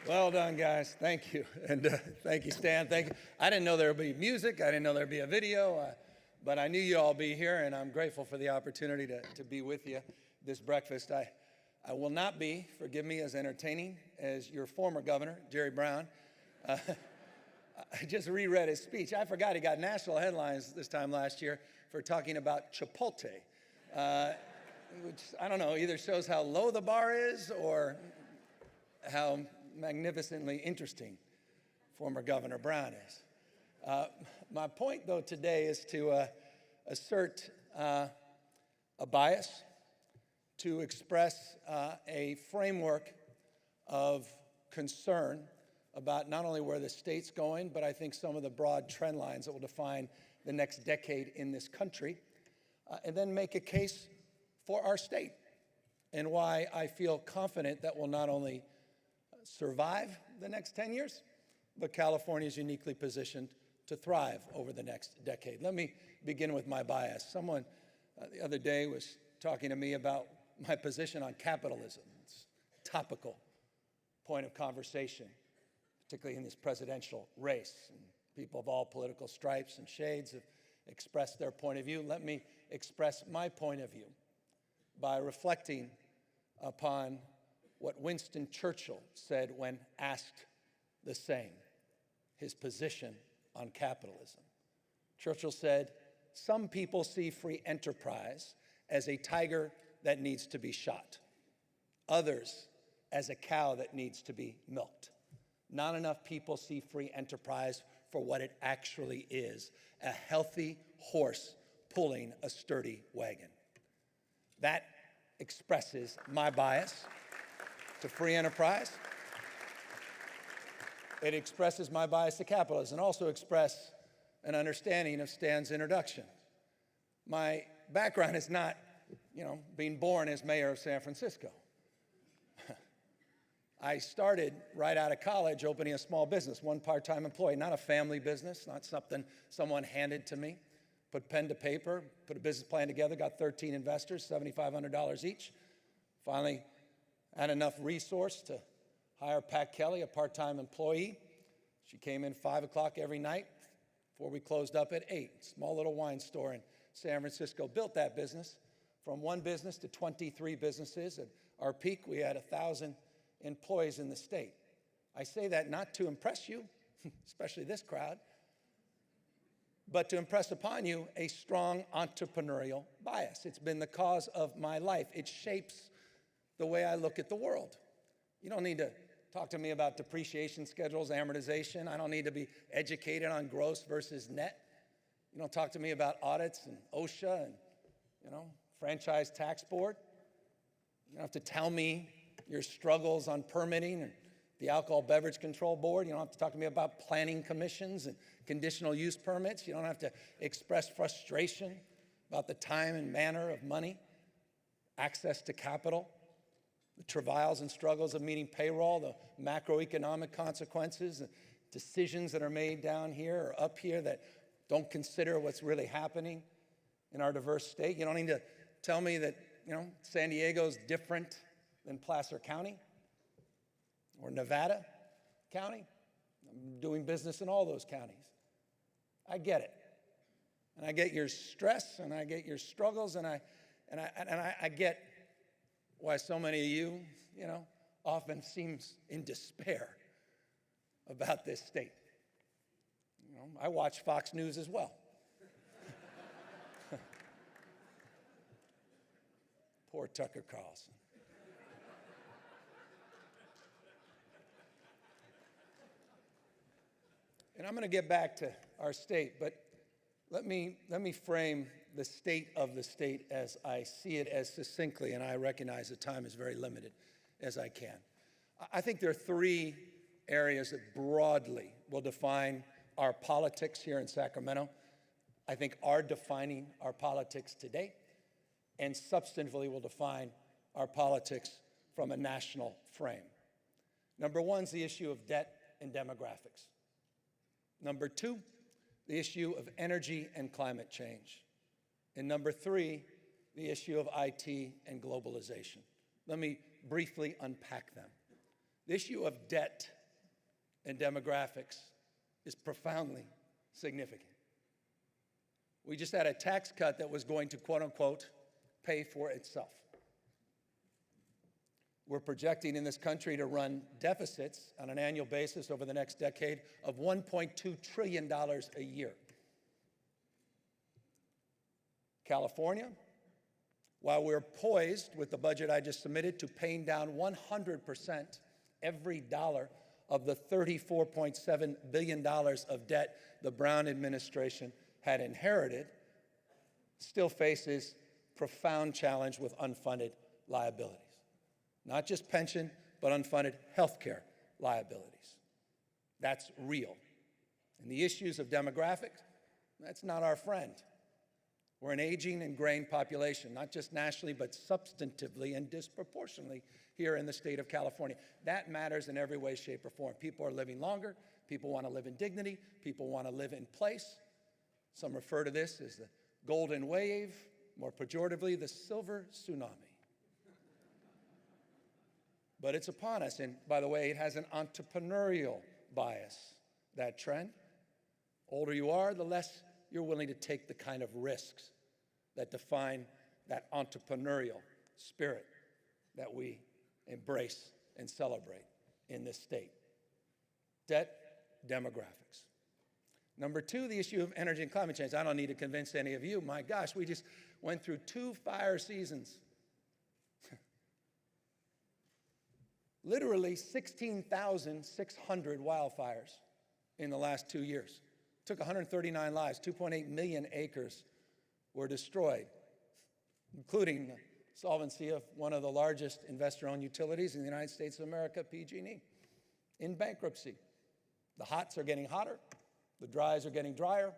Well done, guys. Thank you. And thank you, Stan. Thank you. I didn't know there would be music. I didn't know there would be a video. But I knew you'd all be here, and I'm grateful for the opportunity to be with you this breakfast. I will not be, forgive me, as entertaining as your former governor, Jerry Brown. I just reread his speech. I forgot he got national headlines this time last year for talking about Chipotle, which, I don't know, either shows how low the bar is or how magnificently interesting former Governor Brown is. My point, though, today is to assert a bias, to express a framework of concern about not only where the state's going, but I think some of the broad trend lines that will define the next decade in this country, and then make a case for our state and why I feel confident that we'll not only survive the next 10 years, but California is uniquely positioned to thrive over the next decade. Let me begin with my bias. Someone the other day was talking to me about my position on capitalism. It's a topical point of conversation, particularly in this presidential race. And people of all political stripes and shades have expressed their point of view. Let me express my point of view by reflecting upon what Winston Churchill said when asked the same, his position on capitalism. Churchill said, "Some people see free enterprise as a tiger that needs to be shot, others as a cow that needs to be milked. Not enough people see free enterprise for what it actually is, a healthy horse pulling a sturdy wagon." That expresses my bias to free enterprise. It expresses my bias to capitalism, and also express an understanding of Stan's introduction. My background is not, being born as mayor of San Francisco. I started right out of college opening a small business, one part-time employee, not a family business, not something someone handed to me. Put pen to paper, put a business plan together, got 13 investors, $7,500 each. Finally had enough resource to hire Pat Kelly, a part-time employee. She came in 5 o'clock every night before we closed up at 8. Small little wine store in San Francisco. Built that business from one business to 23 businesses. At our peak, we had 1,000 employees in the state. I say that not to impress you, especially this crowd, but to impress upon you a strong entrepreneurial bias. It's been the cause of my life. It shapes the way I look at the world. You don't need to talk to me about depreciation schedules, amortization. I don't need to be educated on gross versus net. You don't talk to me about audits and OSHA and, franchise tax board. You don't have to tell me your struggles on permitting and the Alcohol Beverage Control Board. You don't have to talk to me about planning commissions and conditional use permits. You don't have to express frustration about the time and manner of money, access to capital, the travails and struggles of meeting payroll, the macroeconomic consequences, the decisions that are made down here or up here that don't consider what's really happening in our diverse state. You don't need to tell me that, San Diego's different than Placer County or Nevada County. I'm doing business in all those counties. I get it. And I get your stress, and I get your struggles, and I get why so many of you, often seems in despair about this state. I watch Fox News as well. Poor Tucker Carlson. And I'm going to get back to our state, but let me frame the state of the state as I see it as succinctly, and I recognize the time is very limited, as I can. I think there are 3 areas that broadly will define our politics here in Sacramento. I think are defining our politics today, and substantively will define our politics from a national frame. Number 1 is the issue of debt and demographics. Number 2, the issue of energy and climate change. And number 3, the issue of IT and globalization. Let me briefly unpack them. The issue of debt and demographics is profoundly significant. We just had a tax cut that was going to, quote unquote, pay for itself. We're projecting in this country to run deficits on an annual basis over the next decade of $1.2 trillion a year. California, while we're poised with the budget I just submitted to paying down 100% every dollar of the $34.7 billion of debt the Brown administration had inherited, still faces profound challenge with unfunded liabilities. Not just pension, but unfunded health care liabilities. That's real. And the issues of demographics, that's not our friend. We're an aging, ingrained population, not just nationally, but substantively and disproportionately here in the state of California. That matters in every way, shape, or form. People are living longer. People want to live in dignity. People want to live in place. Some refer to this as the golden wave, more pejoratively, the silver tsunami. But it's upon us, and by the way, it has an entrepreneurial bias, that trend. Older you are, the less you're willing to take the kind of risks that define that entrepreneurial spirit that we embrace and celebrate in this state. Debt, demographics. Number two, the issue of energy and climate change. I don't need to convince any of you. My gosh, we just went through 2 fire seasons. Literally 16,600 wildfires in the last 2 years. Took 139 lives, 2.8 million acres were destroyed, including the solvency of one of the largest investor-owned utilities in the United States of America, PG&E, in bankruptcy. The hots are getting hotter, the dries are getting drier,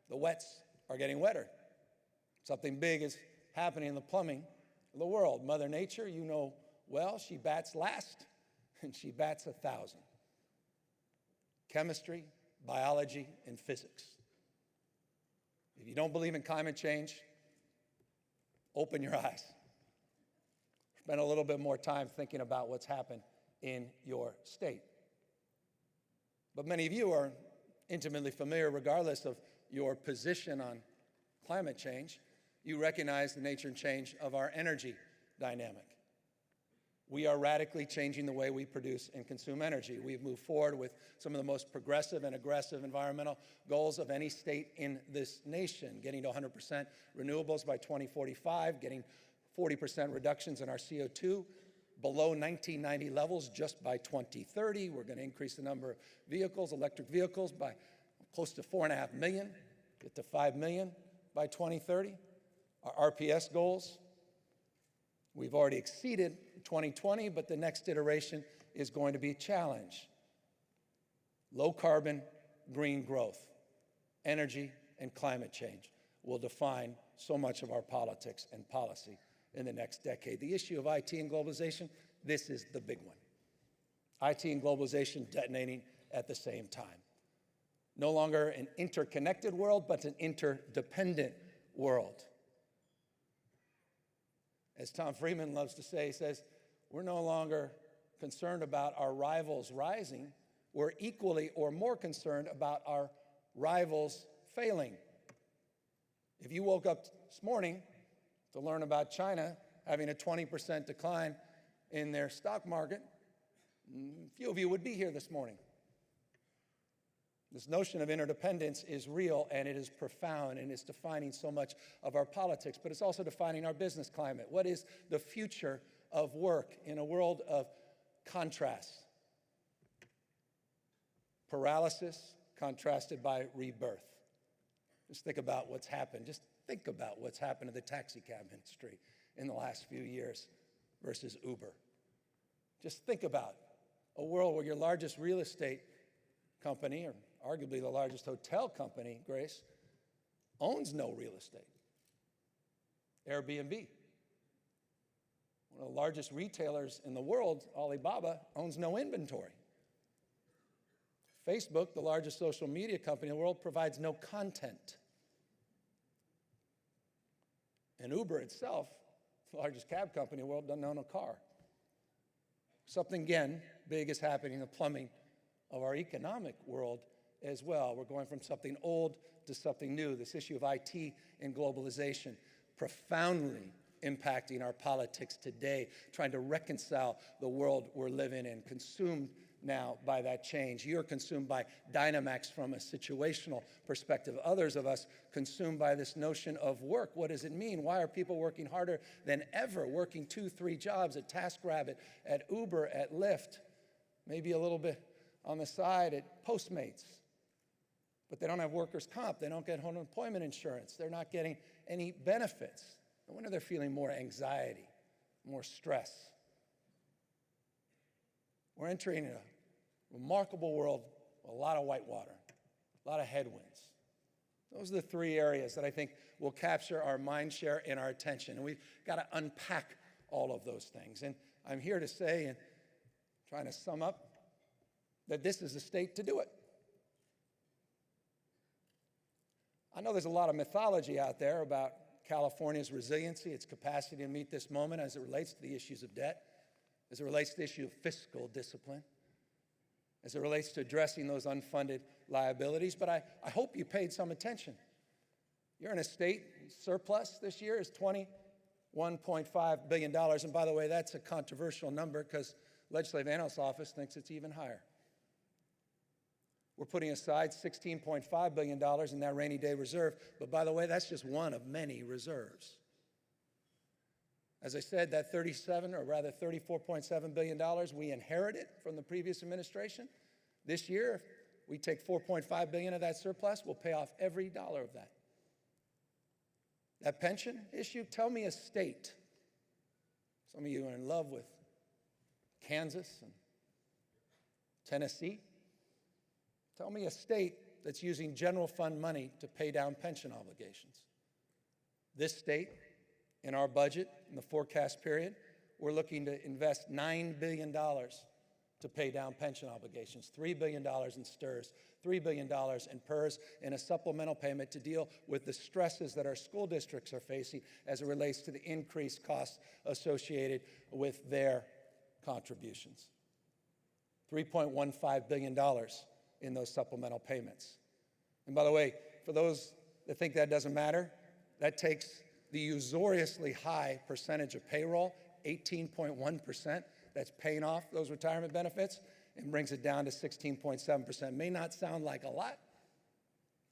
the wets are getting wetter. Something big is happening in the plumbing of the world. Mother Nature, you know well, she bats last, and she bats 1,000. Chemistry, biology, and physics. If you don't believe in climate change, open your eyes. Spend a little bit more time thinking about what's happened in your state. But many of you are intimately familiar, regardless of your position on climate change. You recognize the nature and change of our energy dynamic. We are radically changing the way we produce and consume energy. We've moved forward with some of the most progressive and aggressive environmental goals of any state in this nation, getting to 100% renewables by 2045, getting 40% reductions in our CO2 below 1990 levels just by 2030. We're going to increase the number of vehicles, electric vehicles, by close to 4.5 million, get to 5 million by 2030. Our RPS goals, we've already exceeded 2020, but the next iteration is going to be a challenge. Low carbon, green growth, energy, and climate change will define so much of our politics and policy in the next decade. The issue of IT and globalization, this is the big one. IT and globalization detonating at the same time. No longer an interconnected world, but an interdependent world. As Tom Friedman loves to say, he says, we're no longer concerned about our rivals rising. We're equally or more concerned about our rivals failing. If you woke up this morning to learn about China having a 20% decline in their stock market, few of you would be here this morning. This notion of interdependence is real, and it is profound, and it's defining so much of our politics, but it's also defining our business climate. What is the future of work in a world of contrasts? Paralysis contrasted by rebirth. Just think about what's happened. Just think about what's happened to the taxi cab industry in the last few years versus Uber. Just think about a world where your largest real estate company, or arguably the largest hotel company, Grace, owns no real estate. Airbnb, one of the largest retailers in the world, Alibaba, owns no inventory. Facebook, the largest social media company in the world, provides no content. And Uber itself, the largest cab company in the world, doesn't own a car. Something, again, big is happening in the plumbing of our economic world as well. We're going from something old to something new. This issue of IT and globalization profoundly impacting our politics today, trying to reconcile the world we're living in, consumed now by that change. You're consumed by Dynamax from a situational perspective. Others of us consumed by this notion of work. What does it mean? Why are people working harder than ever, working 2-3 jobs at TaskRabbit, at Uber, at Lyft, maybe a little bit on the side at Postmates? But they don't have workers' comp. They don't get unemployment insurance. They're not getting any benefits. No wonder they're feeling more anxiety, more stress. We're entering a remarkable world with a lot of white water, a lot of headwinds. Those are the 3 areas that I think will capture our mind share and our attention. And we've got to unpack all of those things. And I'm here to say, and trying to sum up, that this is the state to do it. I know there's a lot of mythology out there about California's resiliency, its capacity to meet this moment as it relates to the issues of debt, as it relates to the issue of fiscal discipline, as it relates to addressing those unfunded liabilities. But I hope you paid some attention. You're in a state surplus this year is $21.5 billion. And by the way, that's a controversial number because Legislative Analyst's Office thinks it's even higher. We're putting aside $16.5 billion in that rainy day reserve. But by the way, that's just one of many reserves. As I said, that $34.7 billion, we inherited from the previous administration. This year, if we take $4.5 billion of that surplus, we'll pay off every dollar of that. That pension issue, tell me a state. Some of you are in love with Kansas and Tennessee. Tell me a state that's using general fund money to pay down pension obligations. This state, in our budget, in the forecast period, we're looking to invest $9 billion to pay down pension obligations, $3 billion in STIRS, $3 billion in PERS, and a supplemental payment to deal with the stresses that our school districts are facing as it relates to the increased costs associated with their contributions. $3.15 billion in those supplemental payments. And by the way, for those that think that doesn't matter, that takes the usuriously high percentage of payroll, 18.1%, that's paying off those retirement benefits, and brings it down to 16.7%. May not sound like a lot,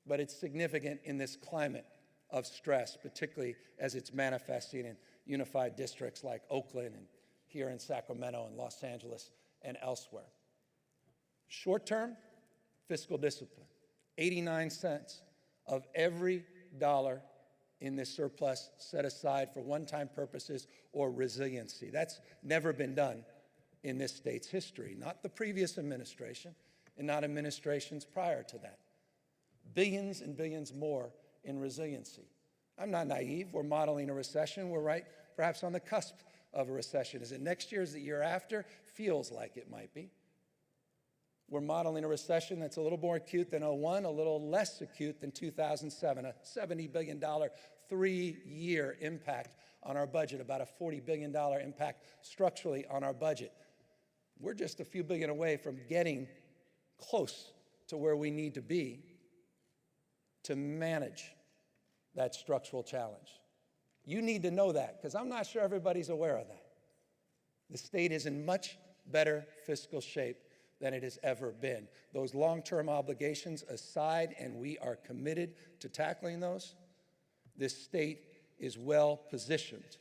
but it's significant in this climate of stress, particularly as it's manifesting in unified districts like Oakland and here in Sacramento and Los Angeles and elsewhere. Short-term, fiscal discipline. 89 cents of every dollar in this surplus set aside for one-time purposes or resiliency. That's never been done in this state's history, not the previous administration and not administrations prior to that. Billions and billions more in resiliency. I'm not naive. We're modeling a recession. We're right perhaps on the cusp of a recession. Is it next year? Is it the year after? Feels like it might be. We're modeling a recession that's a little more acute than 2001, a little less acute than 2007, a $70 billion 3-year impact on our budget, about a $40 billion impact structurally on our budget. We're just a few billion away from getting close to where we need to be to manage that structural challenge. You need to know that, because I'm not sure everybody's aware of that. The state is in much better fiscal shape than it has ever been. Those long-term obligations aside, and we are committed to tackling those, this state is well positioned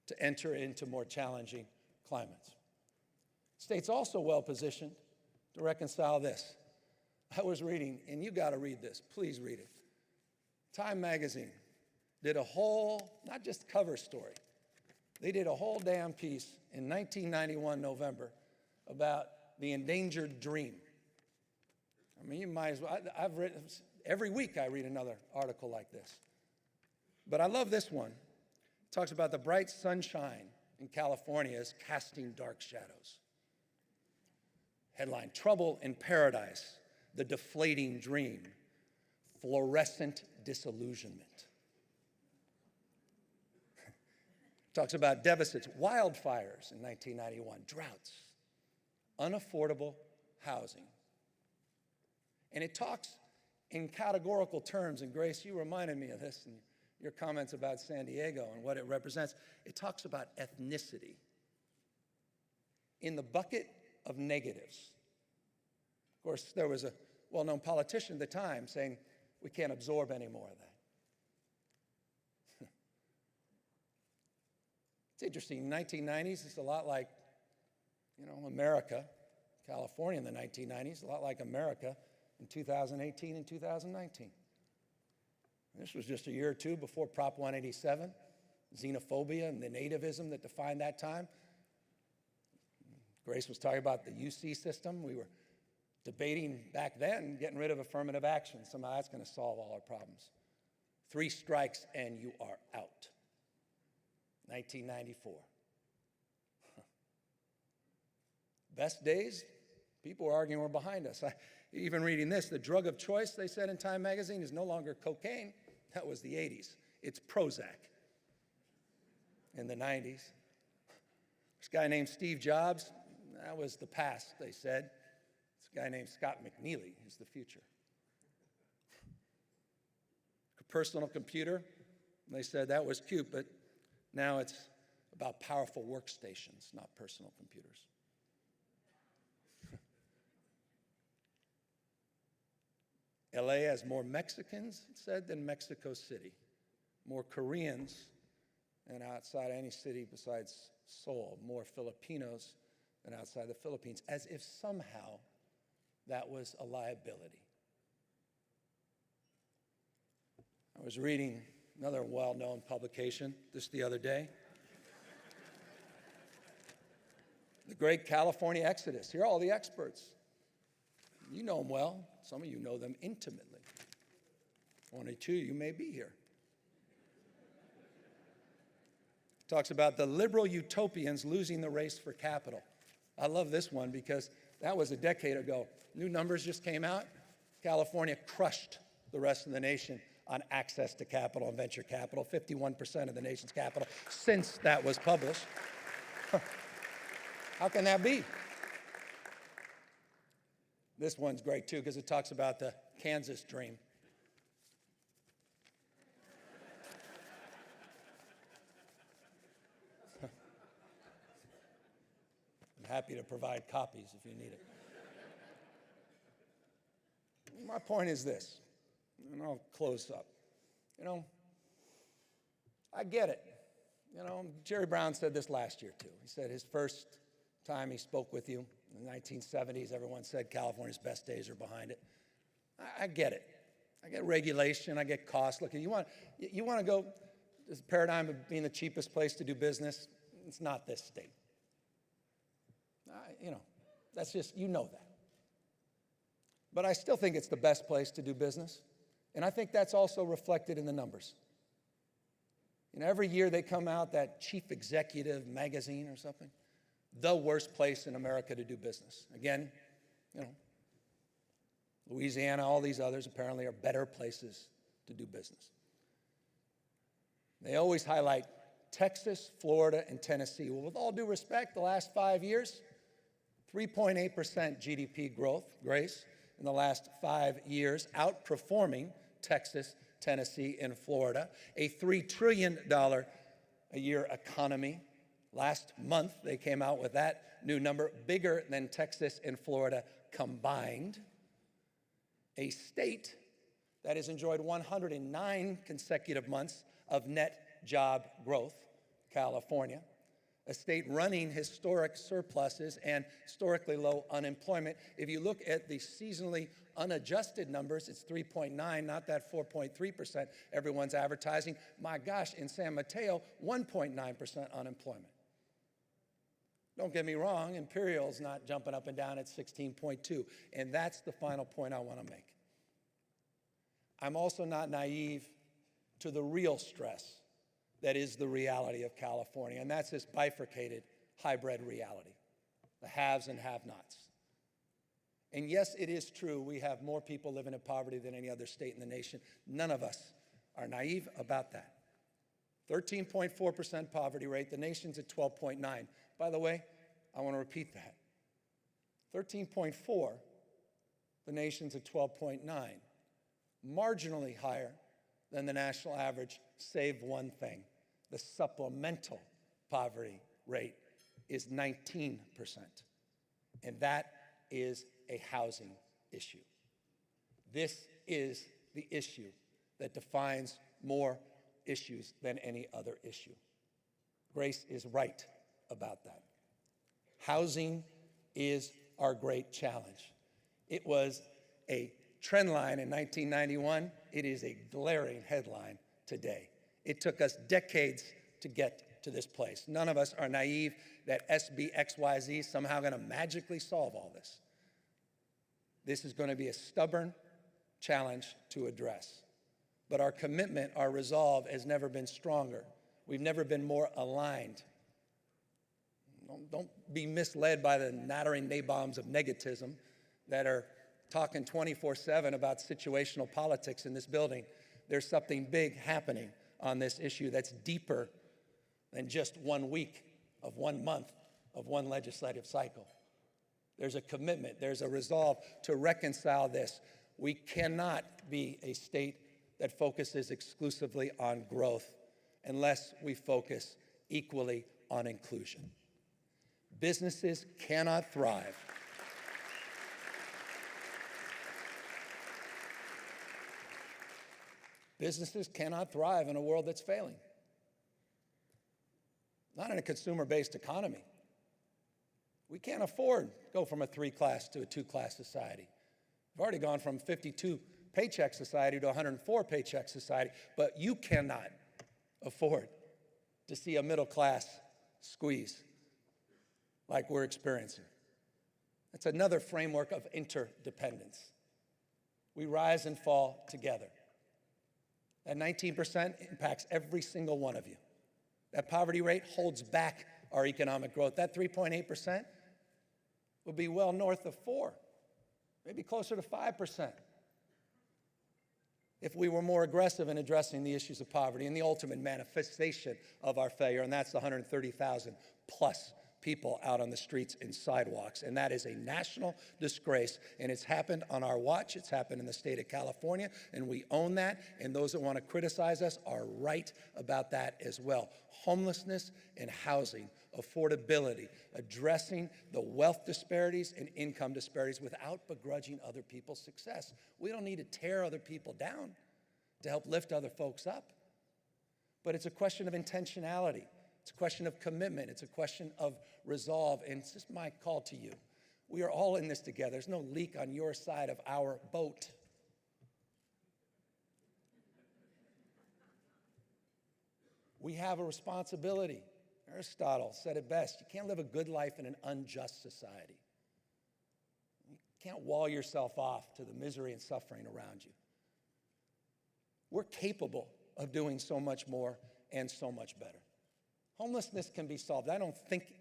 to enter into more challenging climates. The state's also well positioned to reconcile this. I was reading, and you got to read this, please read it. Time magazine did a whole, not just cover story, they did a whole damn piece in 1991 November about the endangered dream. I mean, you might as well, I've written, every week I read another article like this. But I love this one. It talks about the bright sunshine in California is casting dark shadows. Headline, Trouble in Paradise, the deflating dream, fluorescent disillusionment. Talks about deficits, wildfires in 1991, droughts, unaffordable housing. And it talks in categorical terms, and Grace, you reminded me of this in your comments about San Diego and what it represents. It talks about ethnicity in the bucket of negatives. Of course, there was a well-known politician at the time saying, we can't absorb any more of that. It's interesting, 1990s, it's a lot like, America, California in the 1990s, a lot like America in 2018 and 2019. This was just a year or two before Prop 187, xenophobia and the nativism that defined that time. Grace was talking about the UC system. We were debating back then getting rid of affirmative action. Somehow that's going to solve all our problems. 3 strikes and you are out. 1994. Best days, people were arguing we're behind us. Even reading this, the drug of choice, they said in Time magazine, is no longer cocaine. That was the 80s. It's Prozac in the 90s. This guy named Steve Jobs, that was the past, they said. This guy named Scott McNeely is the future. Personal computer, they said that was cute, but now it's about powerful workstations, not personal computers. LA has more Mexicans, it said, than Mexico City. More Koreans than outside any city besides Seoul. More Filipinos than outside the Philippines, as if somehow that was a liability. I was reading another well-known publication just the other day. The Great California Exodus. Here are all the experts. You know them well. Some of you know them intimately. One or two, you may be here. Talks about the liberal utopians losing the race for capital. I love this one because that was a decade ago. New numbers just came out. California crushed the rest of the nation on access to capital and venture capital, 51% of the nation's capital since that was published. How can that be? This one's great too because it talks about the Kansas dream. I'm happy to provide copies if you need it. My point is this, and I'll close up. I get it. Jerry Brown said this last year too. He said his first time he spoke with you in the 1970s, everyone said California's best days are behind it. I get it. I get regulation. I get cost. Look, you want to go this paradigm of being the cheapest place to do business. It's not this state. That's just, that. But I still think it's the best place to do business. And I think that's also reflected in the numbers. Every year they come out, that Chief Executive magazine or something, the worst place in America to do business. Again, Louisiana, all these others apparently are better places to do business. They always highlight Texas, Florida, and Tennessee. Well, with all due respect, the last 5 years, 3.8% GDP growth, Grace, in the last 5 years, outperforming Texas, Tennessee, and Florida. A $3 trillion a year economy. Last month, they came out with that new number, bigger than Texas and Florida combined. A state that has enjoyed 109 consecutive months of net job growth, California. A state running historic surpluses and historically low unemployment. If you look at the seasonally unadjusted numbers, it's 3.9, not that 4.3% everyone's advertising. My gosh, in San Mateo, 1.9% unemployment. Don't get me wrong, Imperial's not jumping up and down at 16.2, and that's the final point I want to make. I'm also not naive to the real stress that is the reality of California, and that's this bifurcated hybrid reality, the haves and have-nots. And yes, it is true, we have more people living in poverty than any other state in the nation. None of us are naive about that. 13.4% poverty rate. The nation's at 12.9. By the way, I want to repeat that. 13.4, the nation's at 12.9. Marginally higher than the national average, save one thing. The supplemental poverty rate is 19%. And that is a housing issue. This is the issue that defines more issues than any other issue. Grace is right about that. Housing is our great challenge. It was a trend line in 1991. It is a glaring headline today. It took us decades to get to this place. None of us are naive that SB XYZ is somehow going to magically solve all this. This is going to be a stubborn challenge to address. But our commitment, our resolve has never been stronger. We've never been more aligned. Don't be misled by the nattering nabobs of negativism that are talking 24/7 about situational politics in this building. There's something big happening on this issue that's deeper than just 1 week of 1 month of one legislative cycle. There's a commitment, there's a resolve to reconcile this. We cannot be a state that focuses exclusively on growth unless we focus equally on inclusion. Businesses cannot thrive. Businesses cannot thrive in a world that's failing. Not in a consumer-based economy. We can't afford to go from a 3-class to a 2-class society. We've already gone from 52 paycheck society to 104 paycheck society, but you cannot afford to see a middle class squeeze like we're experiencing. It's another framework of interdependence. We rise and fall together. That 19% impacts every single one of you. That poverty rate holds back our economic growth. That 3.8% will be well north of 4, maybe closer to 5%, if we were more aggressive in addressing the issues of poverty and the ultimate manifestation of our failure, and that's the 130,000 plus people out on the streets and sidewalks. And that is a national disgrace, and it's happened on our watch. It's happened in the state of California, and we own that, and those that want to criticize us are right about that as well. Homelessness and housing, affordability, addressing the wealth disparities and income disparities without begrudging other people's success. We don't need to tear other people down to help lift other folks up. But it's a question of intentionality. It's a question of commitment. It's a question of resolve. And it's just my call to you. We are all in this together. There's no leak on your side of our boat. We have a responsibility. Aristotle said it best. You can't live a good life in an unjust society. You can't wall yourself off to the misery and suffering around you. We're capable of doing so much more and so much better. Homelessness can be solved. I don't think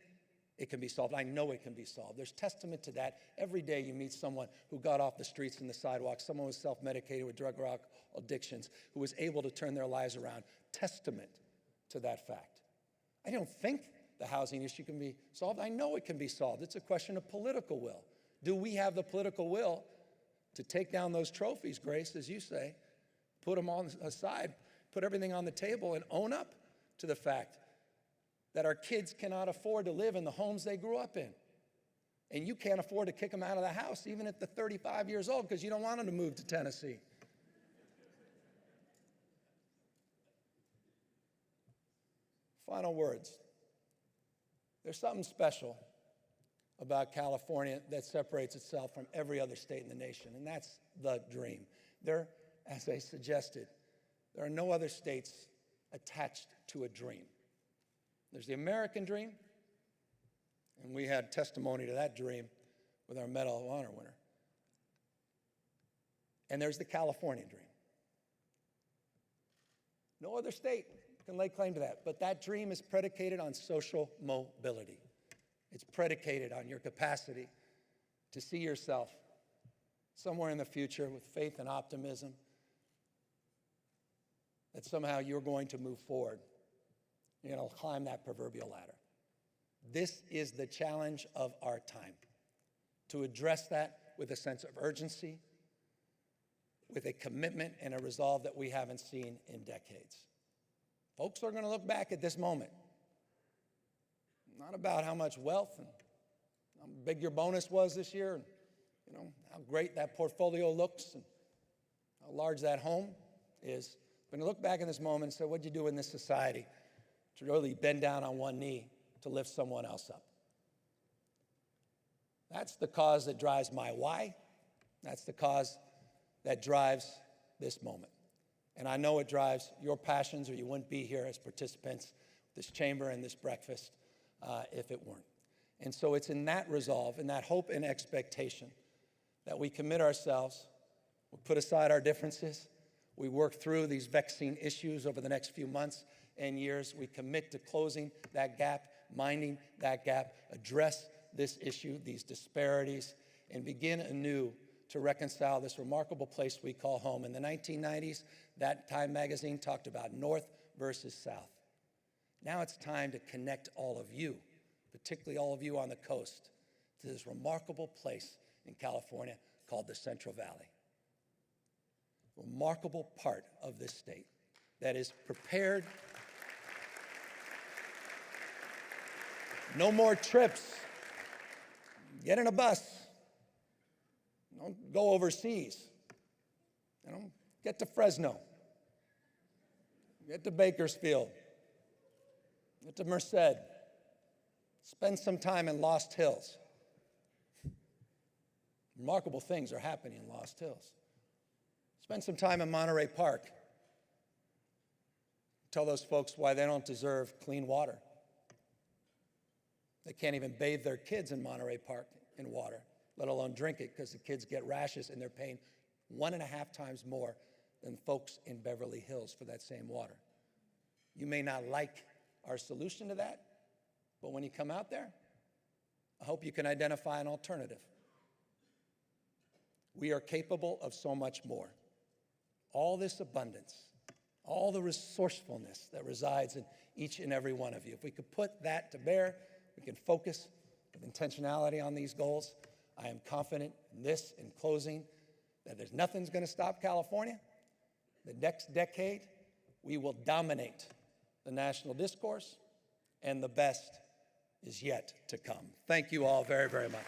it can be solved. I know it can be solved. There's testament to that. Every day you meet someone who got off the streets and the sidewalks, someone who was self-medicated with drug or alcohol addictions, who was able to turn their lives around. Testament to that fact. I don't think the housing issue can be solved. I know it can be solved. It's a question of political will. Do we have the political will to take down those trophies, Grace, as you say, put them on aside, put everything on the table, and own up to the fact that our kids cannot afford to live in the homes they grew up in. And you can't afford to kick them out of the house, even at the 35 years old, because you don't want them to move to Tennessee. Final words. There's something special about California that separates itself from every other state in the nation, and that's the dream. There, as I suggested, there are no other states attached to a dream. There's the American dream, and we had testimony to that dream with our Medal of Honor winner. And there's the California dream. No other state can lay claim to that, but that dream is predicated on social mobility. It's predicated on your capacity to see yourself somewhere in the future with faith and optimism that somehow you're going to move forward you're going to climb that proverbial ladder. This is the challenge of our time, to address that with a sense of urgency, with a commitment and a resolve that we haven't seen in decades. Folks are going to look back at this moment, not about how much wealth and how big your bonus was this year, and how great that portfolio looks and how large that home is. We're going to look back in this moment and say, what'd you do in this society to really bend down on one knee to lift someone else up? That's the cause that drives my why. That's the cause that drives this moment. And I know it drives your passions, or you wouldn't be here as participants with this chamber and this breakfast if it weren't. And so it's in that resolve, in that hope and expectation, that we commit ourselves, we put aside our differences, we work through these vexing issues over the next few months and years. We commit to closing that gap, minding that gap, address this issue, these disparities, and begin anew to reconcile this remarkable place we call home. In the 1990s, that Time magazine talked about North versus South. Now it's time to connect all of you, particularly all of you on the coast, to this remarkable place in California called the Central Valley. Remarkable part of this state that is prepared. No more trips. Get in a bus. Don't go overseas. Get to Fresno. Get to Bakersfield. Get to Merced. Spend some time in Lost Hills. Remarkable things are happening in Lost Hills. Spend some time in Monterey Park. Tell those folks why they don't deserve clean water. They can't even bathe their kids in Monterey Park in water, let alone drink it, because the kids get rashes and they're paying 1.5 times more than folks in Beverly Hills for that same water. You may not like our solution to that, but when you come out there, I hope you can identify an alternative. We are capable of so much more. All this abundance, all the resourcefulness that resides in each and every one of you. If we could put that to bear, we can focus with intentionality on these goals. I am confident in this, in closing, that there's nothing's going to stop California. The next decade, we will dominate the national discourse, and the best is yet to come. Thank you all very, very much.